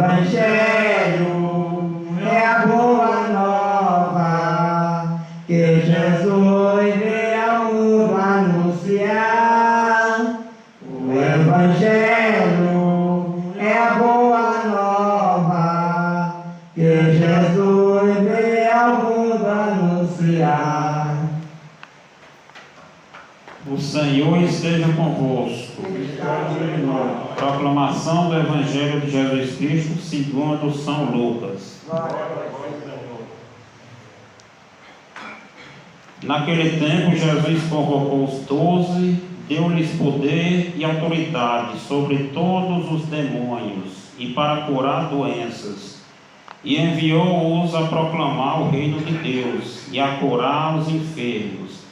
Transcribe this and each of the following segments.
Evangelho é a boa nova que Jesus veio ao mundo anunciar. O Evangelho é a boa nova que Jesus veio ao mundo anunciar. O Senhor esteja convosco. Proclamação do Evangelho de Jesus Cristo segundo São Lucas. Naquele tempo, Jesus convocou os 12, deu-lhes poder e autoridade sobre todos os demônios e para curar doenças, e enviou-os a proclamar o reino de Deus e a curar os enfermos.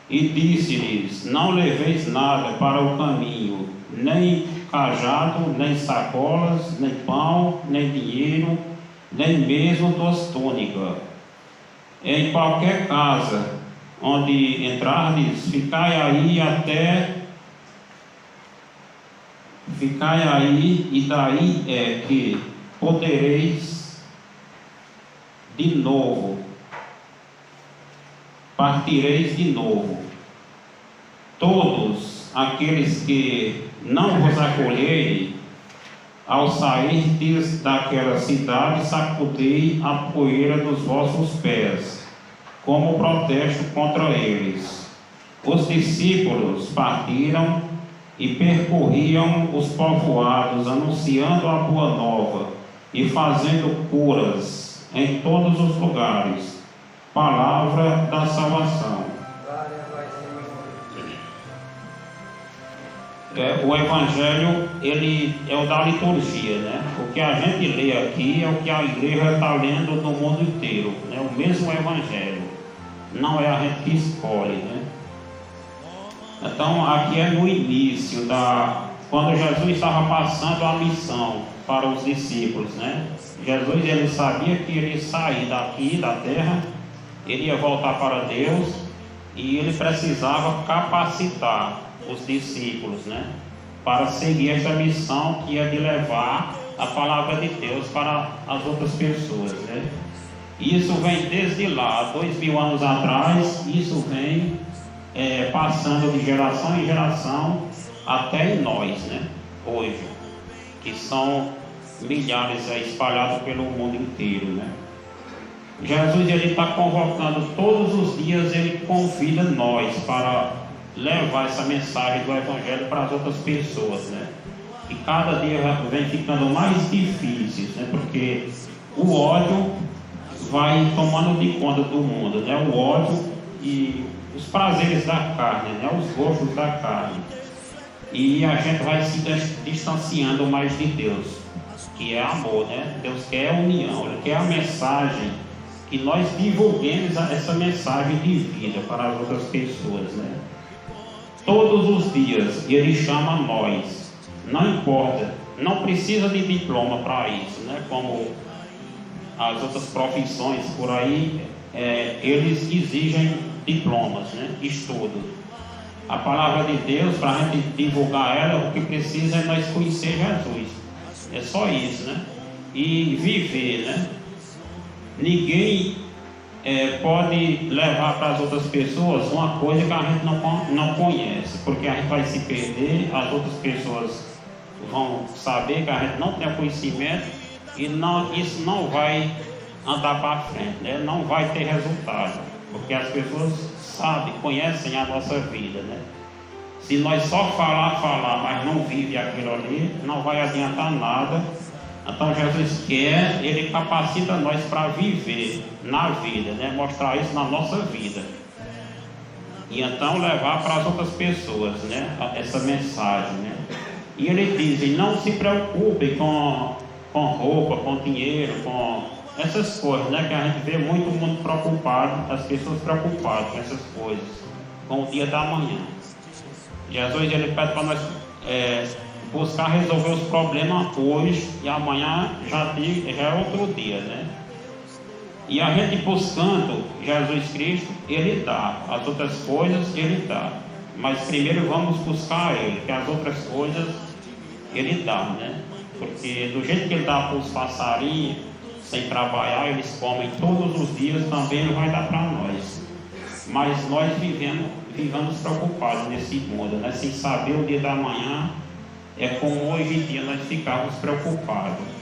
E disse-lhes: não leveis nada para o caminho, nem cajado, nem sacolas, nem pão, nem dinheiro, nem mesmo duas túnicas. Em qualquer casa onde entrardes, ficai aí, e daí é que podereis de novo, partireis de novo. Todos aqueles que não vos acolherem, ao sairdes daquela cidade, sacudei a poeira dos vossos pés, como protesto contra eles. Os discípulos partiram e percorriam os povoados, anunciando a boa nova e fazendo curas em todos os lugares. Palavra da salvação. O Evangelho, ele é o da liturgia, né? O que a gente lê aqui é o que a igreja está lendo no mundo inteiro, né? O mesmo Evangelho, não é a gente que escolhe, né? Então, aqui é no início quando Jesus estava passando a missão para os discípulos, né? Jesus, ele sabia que ele ia sair daqui da terra, ele ia voltar para Deus, e ele precisava capacitar os discípulos, né, para seguir essa missão que é de levar a palavra de Deus para as outras pessoas, né? Isso vem desde lá, 2000 anos atrás, isso vem passando de geração em geração até em nós, né, hoje, que são milhares espalhados pelo mundo inteiro, né? Jesus, ele está convocando todos os dias, ele convida nós para levar essa mensagem do Evangelho para as outras pessoas, né? E cada dia vem ficando mais difícil, né? Porque o ódio vai tomando de conta do mundo, né? O ódio e os prazeres da carne, né? Os gostos da carne. E a gente vai se distanciando mais de Deus, que é amor, né? Deus quer união, Ele quer a mensagem, que nós divulguemos essa mensagem de vida para as outras pessoas, né? Todos os dias Ele chama nós, não importa, não precisa de diploma para isso, né? Como as outras profissões por aí, eles exigem diplomas, né? Estudo. A palavra de Deus, para a gente divulgar ela, o que precisa é nós conhecer Jesus, é só isso, né? E viver, né? Ninguém pode levar para as outras pessoas uma coisa que a gente não conhece, porque a gente vai se perder, as outras pessoas vão saber que a gente não tem conhecimento e isso não vai andar para frente, né? Não vai ter resultado, porque as pessoas sabem, conhecem a nossa vida, né? Se nós só falar, mas não vive aquilo ali, não vai adiantar nada. Então Jesus quer, Ele capacita nós para viver na vida, né? Mostrar isso na nossa vida. E então levar para as outras pessoas, né? Essa mensagem, né? E Ele diz: e não se preocupe com roupa, com dinheiro, com essas coisas, né? Que a gente vê muito mundo preocupado, as pessoas preocupadas com essas coisas, com o dia da manhã. Jesus, Ele pede para nós buscar resolver os problemas hoje, e amanhã já é outro dia, né? E a gente buscando Jesus Cristo, Ele dá. As outras coisas Ele dá, mas primeiro vamos buscar Ele, que as outras coisas Ele dá, né? Porque do jeito que ele dá para os passarinhos, sem trabalhar, eles comem todos os dias, também ele vai dar para nós. Mas nós vivemos preocupados nesse mundo, né? Sem saber o dia da manhã, é como hoje em dia nós ficamos preocupados.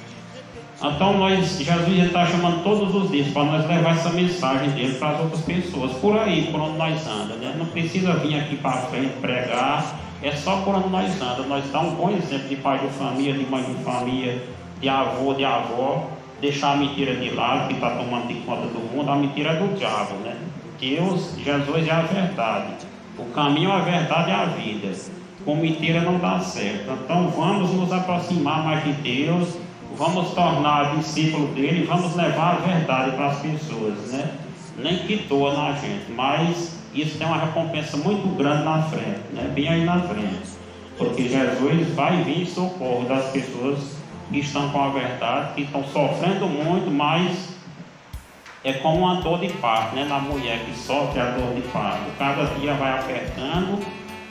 Então Jesus está chamando todos os dias para nós levar essa mensagem dele para as outras pessoas, por aí, por onde nós andamos, né? Não precisa vir aqui para frente pregar, é só por onde nós andamos. Nós damos um bom exemplo de pai de família, de mãe de família, de avô, de avó, deixar a mentira de lado, que está tomando de conta do mundo. A mentira é do diabo, né? Deus, Jesus é a verdade, o caminho, a verdade e a vida. Com mentira não dá certo. Então vamos nos aproximar mais de Deus, vamos tornar discípulo dele, vamos levar a verdade para as pessoas, né? Nem que doa na gente, mas isso tem uma recompensa muito grande na frente, né? Bem aí na frente, porque Jesus vai vir em socorro das pessoas que estão com a verdade, que estão sofrendo muito, mas é como uma dor de parto, né? Na mulher que sofre a dor de parto, cada dia vai apertando,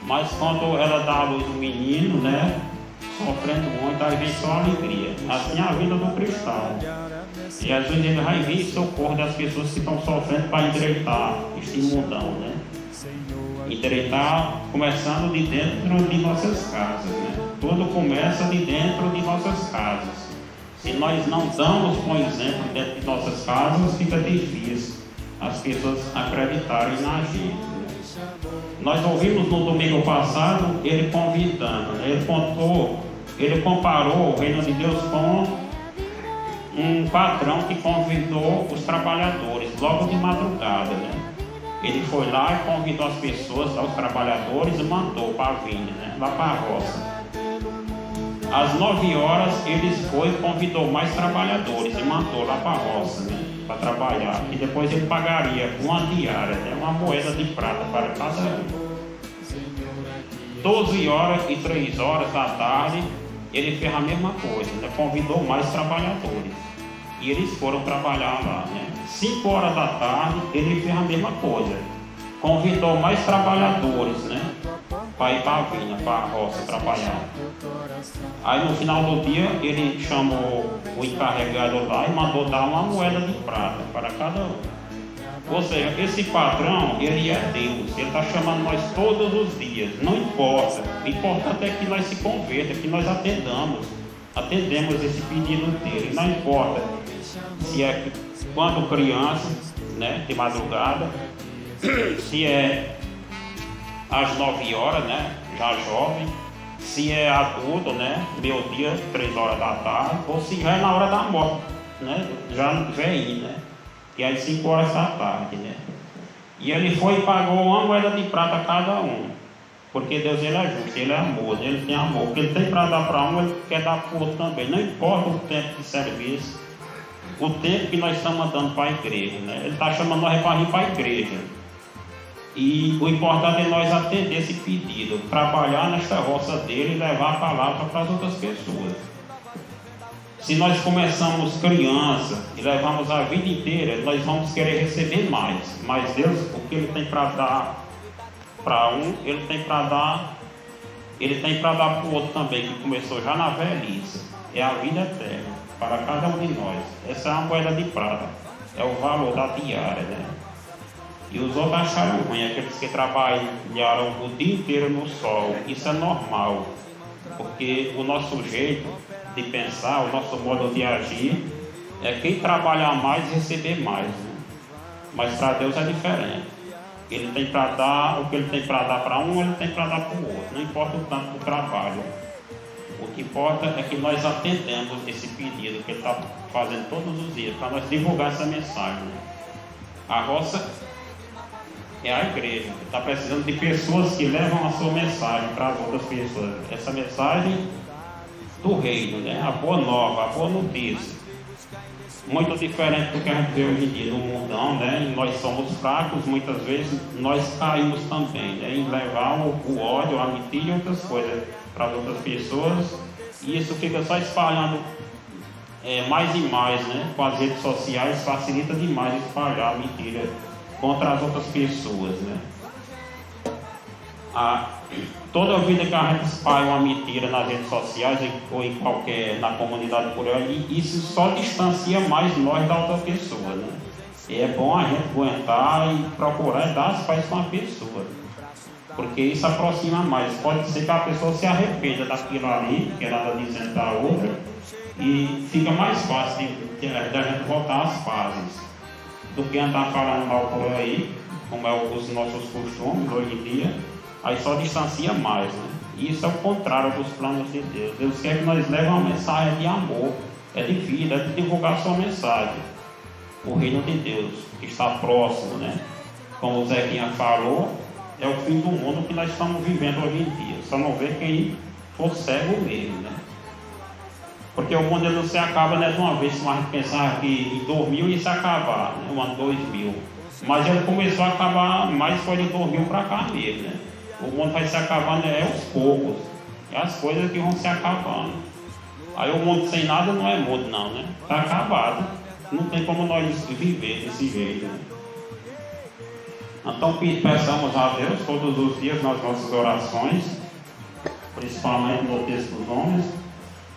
mas quando ela dá a luz do menino, né? Sofrendo muito, aí vem só alegria. Assim é a vida do cristão. Jesus ele vai vir em socorro das pessoas que estão sofrendo para endireitar este mundão, né? Endireitar começando de dentro de nossas casas, né? Tudo começa de dentro de nossas casas. Se nós não damos bom exemplo dentro de nossas casas, fica difícil as pessoas acreditarem na gente, né? Nós ouvimos no domingo passado ele convidando, né? Ele comparou o reino de Deus com um patrão que convidou os trabalhadores logo de madrugada, né? Ele foi lá e convidou as pessoas, os trabalhadores, e mandou para a vinha, né? Lá para a roça. Às 9 horas ele foi e convidou mais trabalhadores e mandou lá para a roça, né? Para trabalhar, e depois ele pagaria uma diária, né? Uma moeda de prata para cada um. 12 horas e 3 horas da tarde ele fez a mesma coisa, né? Convidou mais trabalhadores e eles foram trabalhar lá, né? 5 horas da tarde ele fez a mesma coisa, convidou mais trabalhadores, né? Para ir para a vinha, para a roça trabalhar. Aí no final do dia ele chamou o encarregado lá e mandou dar uma moeda de prata para cada um. Ou seja, esse patrão, ele é Deus, ele está chamando nós todos os dias, não importa. O importante é que nós se converta, que nós atendemos esse pedido dele. Não importa se é quando criança, né, de madrugada, se é às 9 horas, né, já jovem, se é adulto, né, meio-dia, 3 horas da tarde, ou se já é na hora da morte, né, já velhinho, né, que é às 5 horas da tarde, né. E ele foi e pagou uma moeda de prata a cada um, porque Deus ele é justo, ele é amor, ele tem amor, porque ele tem para dar para um, ele quer dar para o outro também, não importa o tempo de serviço, o tempo que nós estamos andando para a igreja, né, ele está chamando nós para ir para a igreja. E o importante é nós atender esse pedido, trabalhar nesta roça dele e levar a palavra para as outras pessoas. Se nós começamos criança e levamos a vida inteira, nós vamos querer receber mais. Mas Deus, o que Ele tem para dar para um, Ele tem para dar para o outro também, que começou já na velhice. É a vida eterna para cada um de nós. Essa é uma moeda de prata, é o valor da diária, né? E os outros acharam ruim, aqueles que trabalharam o dia inteiro no sol. Isso é normal, porque o nosso jeito de pensar, o nosso modo de agir, é quem trabalhar mais receber mais, né? Mas para Deus é diferente. Ele tem para dar, o que ele tem para dar para um, ele tem para dar para o outro. Não importa o tanto do trabalho. O que importa é que nós atendemos esse pedido que ele está fazendo todos os dias, para nós divulgar essa mensagem, né? A roça é a igreja, que está precisando de pessoas que levam a sua mensagem para as outras pessoas. Essa mensagem do reino, né? A boa nova, a boa notícia. Muito diferente do que a gente vê hoje em dia no mundão, né? E nós somos fracos, muitas vezes nós caímos também, né? Em levar o ódio, a mentira e outras coisas para as outras pessoas. E isso fica só espalhando mais e mais, né? Com as redes sociais facilita demais espalhar a mentira contra as outras pessoas, né? Toda vida que a gente espalha uma mentira nas redes sociais ou em qualquer, na comunidade por aí, isso só distancia mais nós da outra pessoa, né? E é bom a gente aguentar e procurar dar as paz com a pessoa, porque isso aproxima mais. Pode ser que a pessoa se arrependa daquilo ali, que ela está dizendo da outra, e fica mais fácil da gente voltar às pazes, do que andar falando mal por aí, como é os nossos costumes hoje em dia. Aí só distancia mais, né? Isso é o contrário dos planos de Deus. Deus quer que nós levemos uma mensagem de amor, é de vida, é de divulgar sua mensagem. O reino de Deus, que está próximo, né? Como o Zequinha falou, é o fim do mundo que nós estamos vivendo hoje em dia. Só não vê quem for cego mesmo, né? Porque o mundo não se acaba, né, de uma vez, se a gente pensar que em 2000 ia se acabar, né? O ano 2000. Mas ele começou a acabar mais foi de 2000 para cá mesmo, né? O mundo vai se acabando aos poucos. E as coisas que vão se acabando. Aí o mundo sem nada não é mundo não, né? Está acabado. Não tem como nós viver desse jeito, né? Então peçamos a Deus todos os dias nas nossas orações, principalmente no texto dos homens,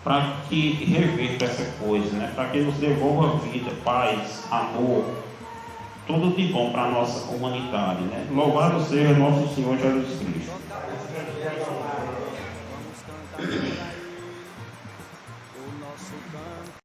para que reverta essa coisa, né? Para que nos devolva vida, paz, amor, tudo de bom para a nossa humanidade, né? Louvado seja nosso Senhor Jesus Cristo.